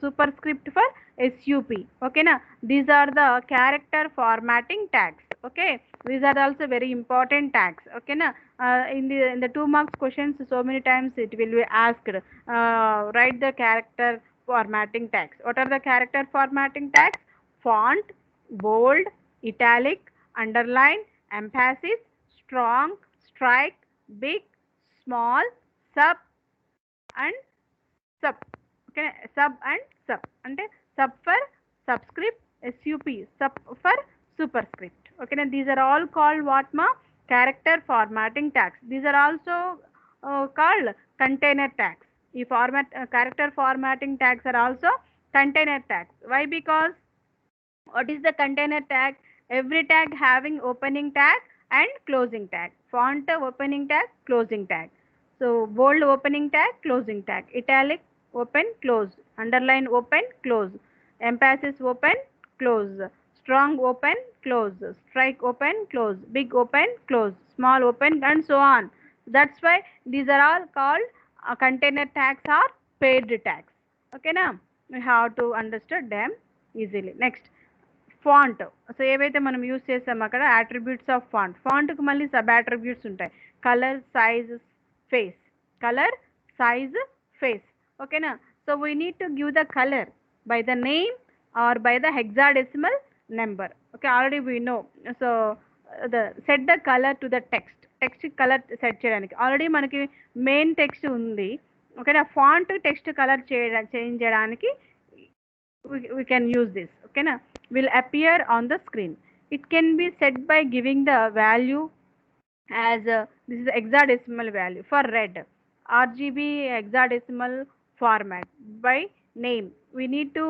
superscript for sup. Okay na, these are the character formatting tags. Okay, these are also very important tags. Okay na, in the 2 marks questions so many times it will be asked, write the character formatting tags. What are the character formatting tags? Font, bold, italic, underline, emphasis, strong, strike, big, small, sub and sub. Okay, sub and sub అంటే sub for subscript, sup sub for superscript. Okay, now these are all called what ma? Character formatting tags. These are also called container tags. ఈ format character formatting tags are also container tags. Why? Because what is the container tag? Every tag having opening tag and closing tag. Font opening tag, closing tag. So bold opening tag, closing tag. Italic open, close. Underline open, close. Emphasis open, close. Strong open, close. Strike open, close. Big open, close. Small open, and so on. That's why these are all called container tags or paired tags. Okay, now we have to understand them easily. Next, font. So ఏవైతే మనం use చేసామో అక్కడ attributes of ఫాంట్కి మళ్ళీ sub attributes ఉంటాయి. Colour, size, face. Colour, size, face. ఓకేనా, so we need to give the colour by the name or by the hexadecimal number. Okay, already we know. So set the colour to the text colour set చేయడానికి ఆల్రెడీ మనకి main text ఉంది. ఓకేనా, font text colour change చేయడానికి we can use this. Okay na, will appear on the screen. It can be set by giving the value as this is hexadecimal value for red, RGB hexadecimal format. By name we need to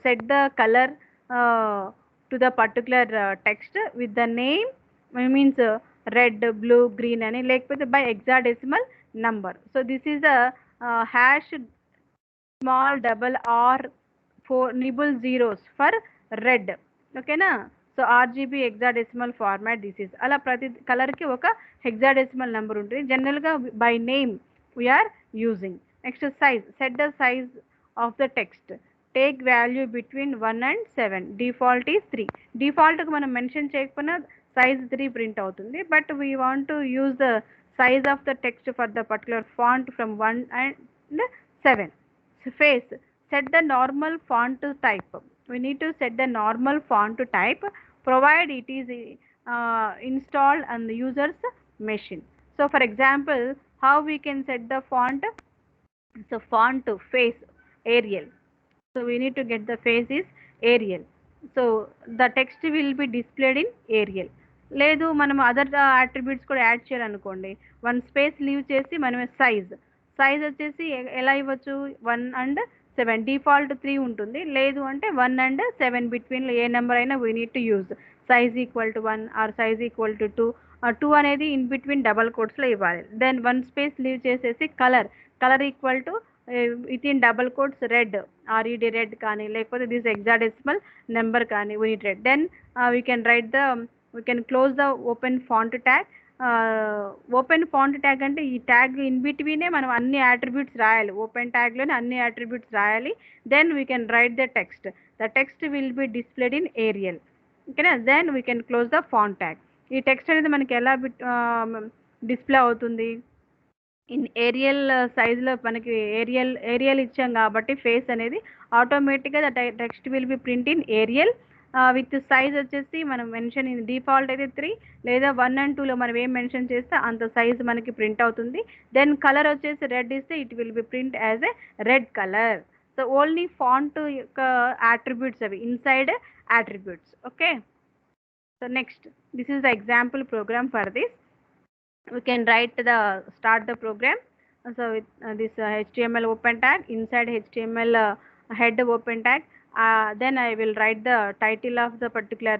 set the color to the particular text with the name, means red, blue, green అని, లేకపోతే by hexadecimal number. So this is a hash small double r 4 nibble zeros for red. ఓకేనా, so RGB hexadecimal format this is. అలా ప్రతి కలర్కి ఒక hexadecimal number ఉంటుంది. జనరల్గా by name we are using. Next size, set the size of the text. Take value between 1 and 7. Default is 3. డిఫాల్ట్కి మనం mention చేయకపోయినా సైజ్ 3 ప్రింట్ అవుతుంది. But we want to use the size of the text for the particular font from 1 and 7. Face, set the normal font type. We need to set the normal font type provide it is installed on the user's machine. So for example, how we can set the font? So font face Arial. So we need to get the face is Arial. So the text will be displayed in Arial. లేదు మనం other attributes కూడా add చేయాలనుకోండి, 1 space leave చేసి మనం size వచ్చేసి ఎలా ఇవ్వచ్చు? 1 and 7. Default 3 ఉంటుంది. లేదు అంటే 1 and 7 బిట్వీన్లో ఏ నెంబర్ అయినా we need to use. Size equal to 1 or size equal to 2. 2 అనేది ఇన్ బిట్వీన్ డబల్ కోట్స్లో ఇవ్వాలి. దెన్ 1 స్పేస్ లీవ్ చేసేసి colour equal to within double quotes red, R E D red కానీ, లేకపోతే దిస్ హెక్సాడెసిమల్ నెంబర్ కానీ we need red. Then we can close the open font tag. Open font tag అంటే ఈ tag in బిట్వీనే మనం అన్ని attributes రాయాలి. Open ట్యాగ్లోనే అన్ని attributes రాయాలి. Then we can write the text. The text will be displayed in Arial. ఓకేనా, then we can close the font tag. ఈ text అనేది మనకి ఎలా డిస్ప్లే అవుతుంది? ఇన్ ఏరియల్ సైజ్లో మనకి ఏరియల్ ఇచ్చాం కాబట్టి ఫేస్ అనేది ఆటోమేటిక్గా the text will be print in Arial. With size వచ్చేసి మనం మెన్షన్ ఇన్ డిఫాల్ట్ అయితే 3, లేదా 1 and 2లో మనం ఏం మెన్షన్ చేస్తే అంత సైజ్ మనకి ప్రింట్ అవుతుంది. దెన్ కలర్ వచ్చేసి రెడ్ ఇస్తే it will be print as a red colour. So only font యొక్క అట్రిబ్యూట్స్ అవి inside attributes. Okay, so next this is the example programme for this. We can start the program. So with this HTML open tag, inside HTML head open tag, then I will write the title of the particular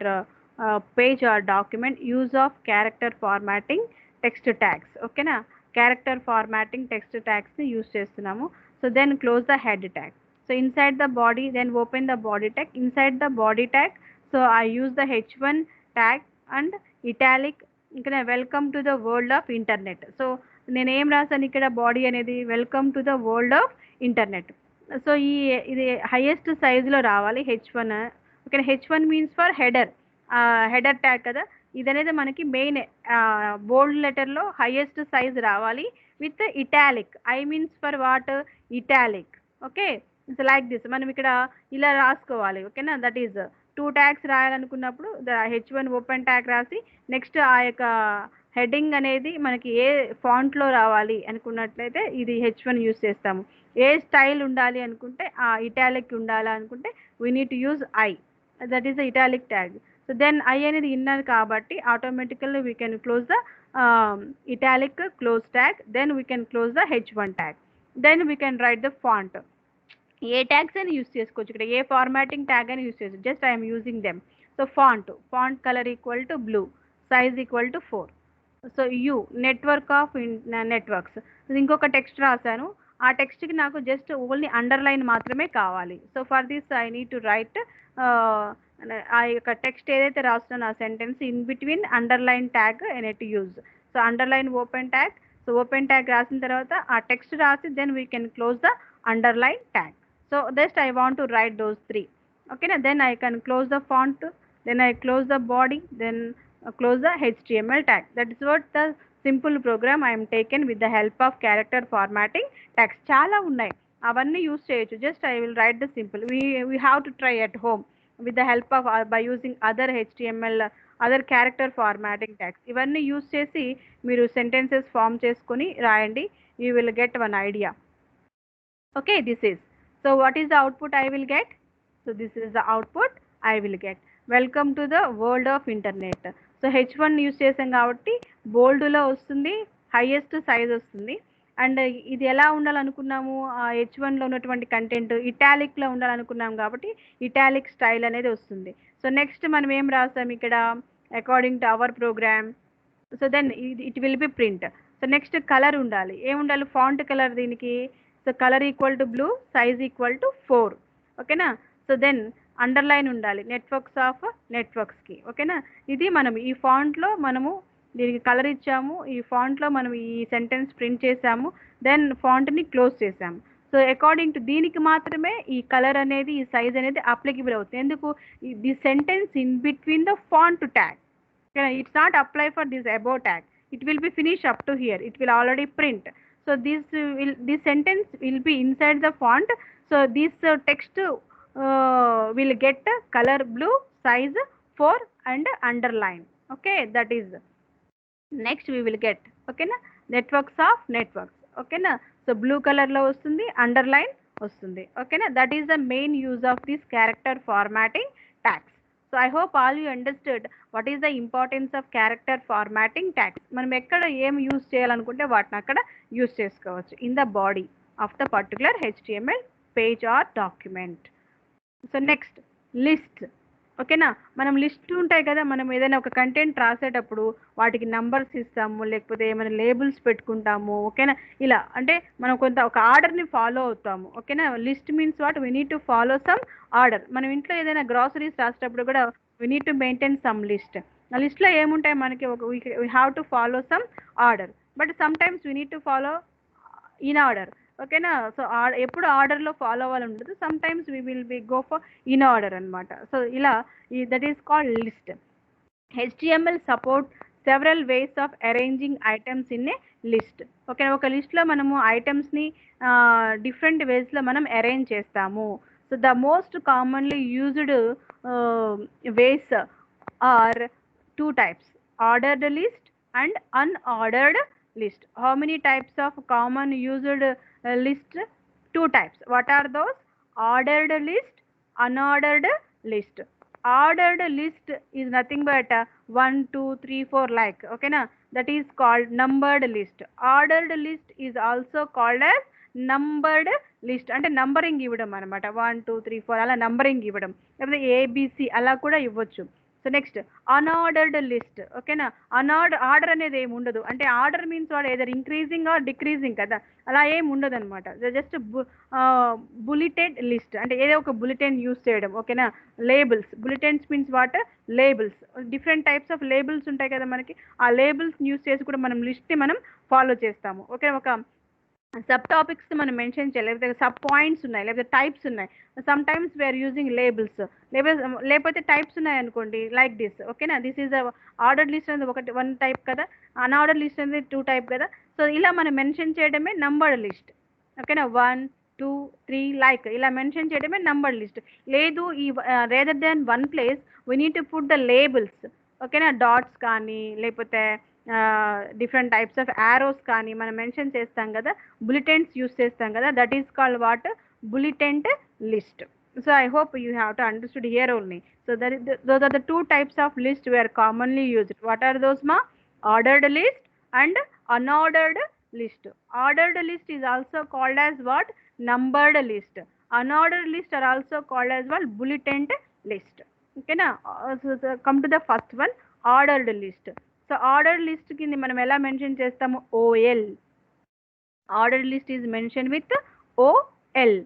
page or document. Use of character formatting text tags. Okay na, character formatting text tags ni use chestunnamo. So then close the head tag. So inside the body, then open the body tag. Inside the body tag, so I use the h1 tag and italic. Welcome to the world of internet. So నేనేం రాసాను ఇక్కడ body అనేది welcome to the world of internet. So ఇది highest సైజులో రావాలి H1. Okay, H1 means for header, header tag కదా. ఇది అనేది మనకి మెయిన్ బోల్డ్ లెటర్లో హైయెస్ట్ సైజ్ రావాలి with italic. I means for what? Italic. Okay, it's like this. మనం ఇక్కడ ఇలా రాసుకోవాలి. ఓకేనా, దట్ ఈజ్ 2 ట్యాగ్స్ రాయాలనుకున్నప్పుడు H1 ఓపెన్ ట్యాగ్ రాసి నెక్స్ట్ ఆ యొక్క హెడ్డింగ్ అనేది మనకి ఏ ఫాంట్లో రావాలి అనుకున్నట్లయితే ఇది H1 యూస్ చేస్తాము. ఏ స్టైల్ ఉండాలి అనుకుంటే ఆ ఇటాలిక్ ఉండాలి అనుకుంటే we need to use I, that is the italic tag. So then I అనేది ఇన్నర్ కాబట్టి automatically we can close the italic close tag, then we can close the H1 tag, then we can write the font. A tags అని use చేసుకోవచ్చు, ఇక్కడ ఏ formatting tag అని use చేసుకోవచ్చు. Just I'm using them. So font colour equal to blue, size equal to 4. So you network of networks. ఇంకొక text రాశాను, ఆ టెక్స్ట్కి నాకు just only underline మాత్రమే కావాలి. So for this I need to right ఆ యొక్క టెక్స్ట్ ఏదైతే రాస్తున్నానో ఆ sentence in between underline tag I need to use. So underline open tag. So open tag రాసిన తర్వాత ఆ టెక్స్ట్ రాసి then we can close the underline tag. So just I want to write those 3. Okay, then I can close the font, then I close the body, then close the HTML tag. That is what the simple program I am taken with the help of character formatting tags. Chala unnai avanni use cheyochu. Just I will write the simple. We have to try at home with the help of by using other HTML, other character formatting tags. Ivanni use chesi మీరు sentences form చేసుకొని రాయండి. You will get one idea. Okay, this is. So what is the output I will get? So this is the output I will get. Welcome to the world of internet. So H1 use చేసాం కాబట్టి బోల్డ్లో వస్తుంది, highest size వస్తుంది. And ఇది ఎలా ఉండాలనుకున్నాము, H1లో ఉన్నటువంటి content ఇటాలిక్లో ఉండాలనుకున్నాం కాబట్టి italic style అనేది వస్తుంది. సో నెక్స్ట్ మనం ఏం రాసాం ఇక్కడ, according to our program. So then it will be print. So next colour ఉండాలి, ఏముండాలి? ఫాంట్ కలర్ దీనికి. So colour equal to blue, size equal to 4. ఓకేనా. సో దెన్ అండర్లైన్ ఉండాలి నెట్వర్క్స్ ఆఫ్ నెట్వర్క్స్కి. ఓకేనా, ఇది మనం ఈ ఫాంట్లో మనము దీనికి కలర్ ఇచ్చాము, ఈ ఫాంట్లో మనం ఈ సెంటెన్స్ ప్రింట్ చేసాము, దెన్ ఫాంట్ని క్లోజ్ చేసాము. సో అకార్డింగ్ టు దీనికి మాత్రమే ఈ కలర్ అనేది, ఈ సైజ్ అనేది అప్లికబుల్ అవుతుంది. ఎందుకు? The sentence in between the font tag. It's not apply for this above tag. It will be finished up to here. It will already print. So this sentence will be inside the font. So this text will get color blue, size 4 and underline. Okay, that is. Next we will get, okay na, networks of networks. Okay na. So blue color lo vastundi, underline vastundi. Okay na. That is the main use of this character formatting tags. So I hope all you understood what is the importance of character formatting tags. మనం ఎక్కడ ఏం use చేయాలనుకుంటే వాటిని అక్కడ use చేసుకోవచ్చు in the body of the particular HTML page or document. So next list. ఓకేనా, మనం list ఉంటాయి కదా, మనం ఏదైనా ఒక కంటెంట్ రాసేటప్పుడు వాటికి నంబర్స్ ఇస్తాము, లేకపోతే ఏమైనా లేబుల్స్ పెట్టుకుంటాము. ఓకేనా, ఇలా అంటే మనం కొంత ఒక ఆర్డర్ని ఫాలో అవుతాము. ఓకేనా, list means what? We need to follow some order. మనం ఇంట్లో ఏదైనా గ్రాసరీస్ రాసేటప్పుడు కూడా we need to maintain some list. ఆ లిస్ట్లో ఏముంటాయి మనకి, ఒక we have to follow some order, but some times we need to follow in order. ఓకేనా, సో ఎప్పుడు ఆర్డర్లో ఫాలో అవ్వాలి ఉండదు, some times we will be go for in order అనమాట. సో ఇలా that is called list. HTML support several ways of arranging items in a list. Okay, ఒక లిస్ట్లో మనము ఐటమ్స్ని డిఫరెంట్ వేస్లో మనం అరేంజ్ చేస్తాము. So the most commonly used ways are 2 types, ordered list and unordered list. How many types of common used list? 2 types. What are those? Ordered list, unordered list. Ordered list is nothing but 1 2 3 4 like. Okay na, that is called numbered list. Ordered list is also called as numbered list. అంటే numbering ఇవ్వడం అనమాట, 1 2 3 4 అలా numbering ఇవ్వడం, లేకపోతే ABC అలా కూడా ఇవ్వచ్చు. So next unordered list. ఓకేనా. ఆర్డర్ అనేది ఏమి ఉండదు. అంటే ఆర్డర్ మీన్స్ వాడు ఏదర్ ఇంక్రీజింగ్ ఆర్ డిక్రీజింగ్ కదా, అలా ఏమి ఉండదు అనమాట. జస్ట్ బులెటెడ్ లిస్ట్ అంటే ఏదో ఒక బులెటిన్ యూస్ చేయడం. ఓకేనా. Labels, bulletins means what, labels. Different types of labels ఉంటాయి కదా మనకి, ఆ లేబుల్స్ యూస్ చేసి కూడా మనం లిస్ట్ని మనం ఫాలో చేస్తాము. ఓకే. ఒక సబ్ టాపిక్స్ మనం మెన్షన్ చేయాలి, లేకపోతే సబ్ పాయింట్స్ ఉన్నాయి, లేకపోతే టైప్స్ ఉన్నాయి. Sometimes we are using labels. లేకపోతే టైప్స్ ఉన్నాయి అనుకోండి, లైక్ దిస్. ఓకేనా. దిస్ ఈజ్ ఆర్డర్ లిస్ట్ అనేది ఒకటి వన్ టైప్ కదా, అన్ఆర్డర్ లిస్ట్ అనేది టూ టైప్ కదా. సో ఇలా మనం మెన్షన్ చేయడమే నంబర్డ్ లిస్ట్. ఓకేనా. 1 2 3 లైక్ ఇలా మెన్షన్ చేయడమే నంబర్డ్ లిస్ట్. లేదు ఈ rather than one place we need to put the labels. ఓకేనా. డాట్స్ కానీ లేకపోతే డిఫరెంట్ టైప్స్ ఆఫ్ యారోస్ కానీ మనం మెన్షన్ చేస్తాం కదా, బులెటిన్స్ యూస్ చేస్తాం కదా, that is called what, bulleted list. So I hope you have to understood here only. So those are the two types of list we are commonly used. What are those ma? Ordered list and unordered list. Ordered list is also called as what? Numbered list. Unordered list are also called as what? Bulletin list. Okay na. So come to the first one, ordered list. So order list కింద మనం ఎలా mention చేస్తాము? OL. Order list is mention with OL.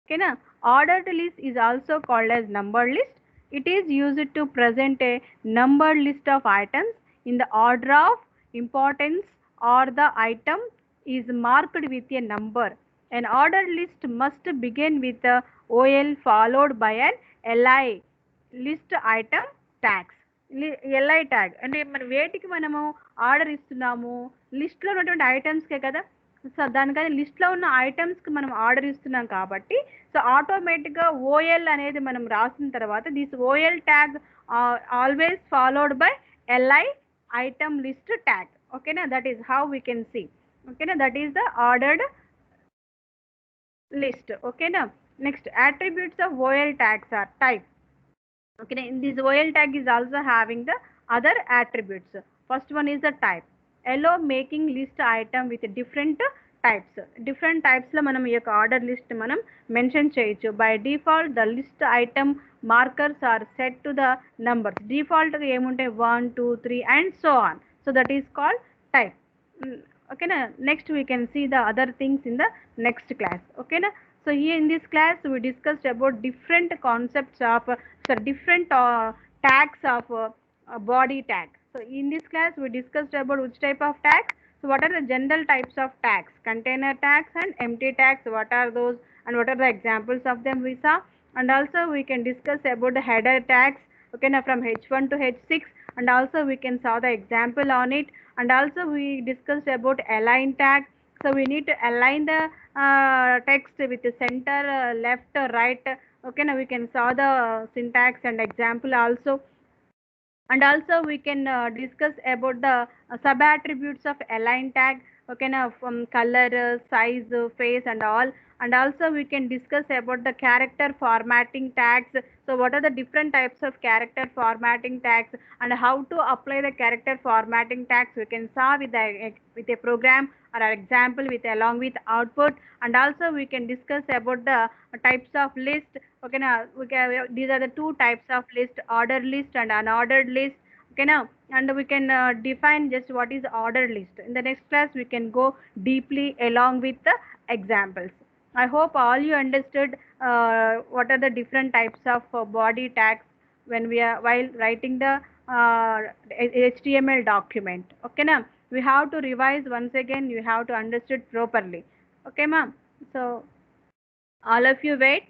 ఓకేనా. Ordered list is also called as numbered list. It is used to present a numbered list of items in the order of importance or the item is marked with a number. An ordered list must begin with a OL followed by an LI, list item tags. LI tag అంటే మనం వేటికి మనము order ఇస్తున్నాము? లిస్ట్లో ఉన్నటువంటి ఐటమ్స్కే కదా. So దానికని లిస్ట్లో ఉన్న ఐటమ్స్కి మనం ఆర్డర్ ఇస్తున్నాం కాబట్టి సో ఆటోమేటిక్గా ఓఎల్ అనేది మనం రాసిన తర్వాత this OL tag always followed by LI item list tag. ఓకేనా. That is how we can see. ఓకేనా. That is the ordered list. Okay now, next attributes of OL tags are type. Okay, in this OL tag is also having the other attributes. First one is the type. Allow making list item with different types. Different types లో మనం ఈ యొక్క order list మనం mention చేయొచ్చు. By default the list item markers are set to the numbers. డిఫాల్ట్గా ఏముంటాయి? 1 2 3 and so on. So that is called type. ఓకేనా. Next we can see the other things in the next class. ఓకేనా. So here in this class we discussed about different concepts of different tags of body tag. So in this class we discussed about which type of tags. So what are the general types of tags? Container tags and empty tags. What are those and what are the examples of them we saw. And also we can discuss about the header tags. Okay, now from H1 to H6, and also we can saw the example on it. And also we discussed about align tag. So we need to align the text with the center, left, right. Okay, now we can saw the syntax and example also. And also we can discuss about the sub attributes of align tag. Okay, now from color, size, face and all. And also we can discuss about the character formatting tags. So what are the different types of character formatting tags and how to apply the character formatting tags we can saw with a program or an example with along with output. And also we can discuss about the types of list. Okay, now these are the two types of list, ordered list and unordered list. Okay, now and we can define just what is ordered list. In the next class we can go deeply along with the examples. I hope all you understood what are the different types of body tags when we are while writing the HTML document. Okay, now we have to revise once again. You have to understood properly. Okay, ma'am. So all of you wait.